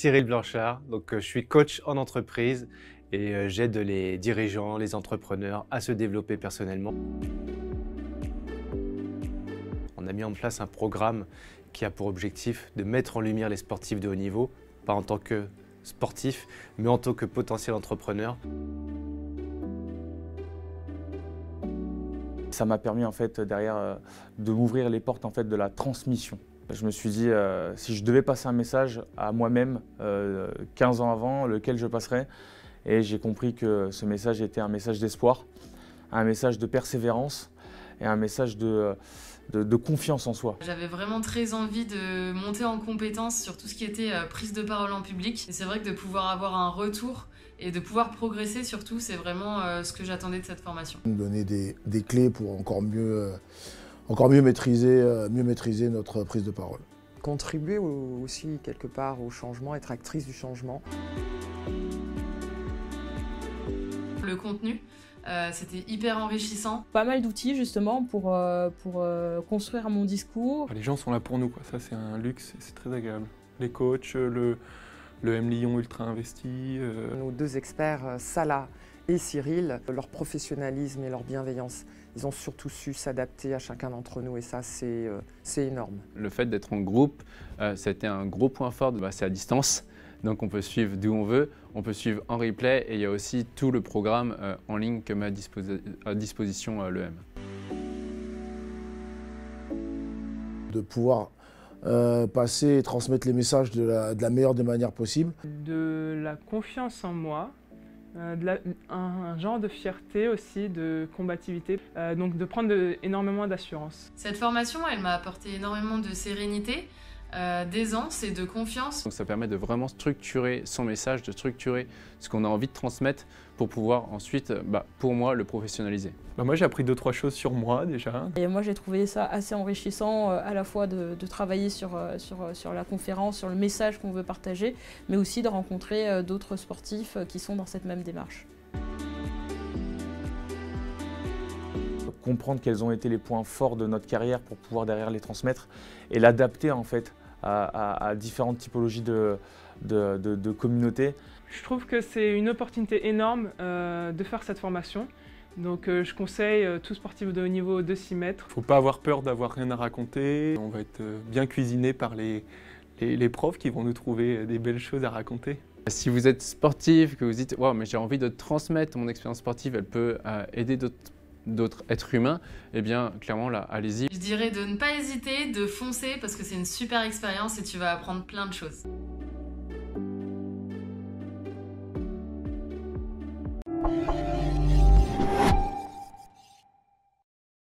Cyril Blanchard, je suis coach en entreprise et j'aide les dirigeants, les entrepreneurs à se développer personnellement. On a mis en place un programme qui a pour objectif de mettre en lumière les sportifs de haut niveau, pas en tant que sportifs, mais en tant que potentiels entrepreneurs. Ça m'a permis en fait derrière de m'ouvrir les portes en fait de la transmission. Je me suis dit si je devais passer un message à moi-même 15 ans avant, lequel je passerais, et j'ai compris que ce message était un message d'espoir, un message de persévérance et un message de confiance en soi. J'avais vraiment très envie de monter en compétence sur tout ce qui était prise de parole en public. Et c'est vrai que de pouvoir avoir un retour et de pouvoir progresser surtout, c'est vraiment ce que j'attendais de cette formation. Nous donner des clés pour encore mieux maîtriser notre prise de parole. Contribuer aussi quelque part au changement, être actrice du changement. Le contenu, c'était hyper enrichissant. Pas mal d'outils justement pour construire mon discours. Les gens sont là pour nous, quoi. Ça c'est un luxe et c'est très agréable. Les coachs, le M Lyon Ultra Investi. Nos deux experts, Salah et Cyril, leur professionnalisme et leur bienveillance, ils ont surtout su s'adapter à chacun d'entre nous et ça c'est énorme. Le fait d'être en groupe, ça a été un gros point fort, c'est à distance. Donc on peut suivre d'où on veut, on peut suivre en replay et il y a aussi tout le programme en ligne que met à disposition l'EM. De pouvoir passer et transmettre les messages de la meilleure des manières possibles. De la confiance en moi, un genre de fierté aussi, de combativité, donc de prendre énormément d'assurance. Cette formation, elle m'a apporté énormément de sérénité, d'aisance et de confiance. Donc ça permet de vraiment structurer son message, de structurer ce qu'on a envie de transmettre pour pouvoir ensuite, pour moi, le professionnaliser. Moi j'ai appris 2-3 choses sur moi déjà. Et moi j'ai trouvé ça assez enrichissant à la fois de travailler sur la conférence, sur le message qu'on veut partager, mais aussi de rencontrer d'autres sportifs qui sont dans cette même démarche. Comprendre quels ont été les points forts de notre carrière pour pouvoir derrière les transmettre et l'adapter en fait à différentes typologies de communautés. Je trouve que c'est une opportunité énorme de faire cette formation. Donc je conseille tout sportif de haut niveau de s'y mettre. Faut pas avoir peur d'avoir rien à raconter. On va être bien cuisiné par les profs qui vont nous trouver des belles choses à raconter. Si vous êtes sportif, que vous dites « Wow, mais j'ai envie de transmettre mon expérience sportive, elle peut aider d'autres êtres humains », eh bien clairement là, allez-y. Je dirais de ne pas hésiter, de foncer parce que c'est une super expérience et tu vas apprendre plein de choses.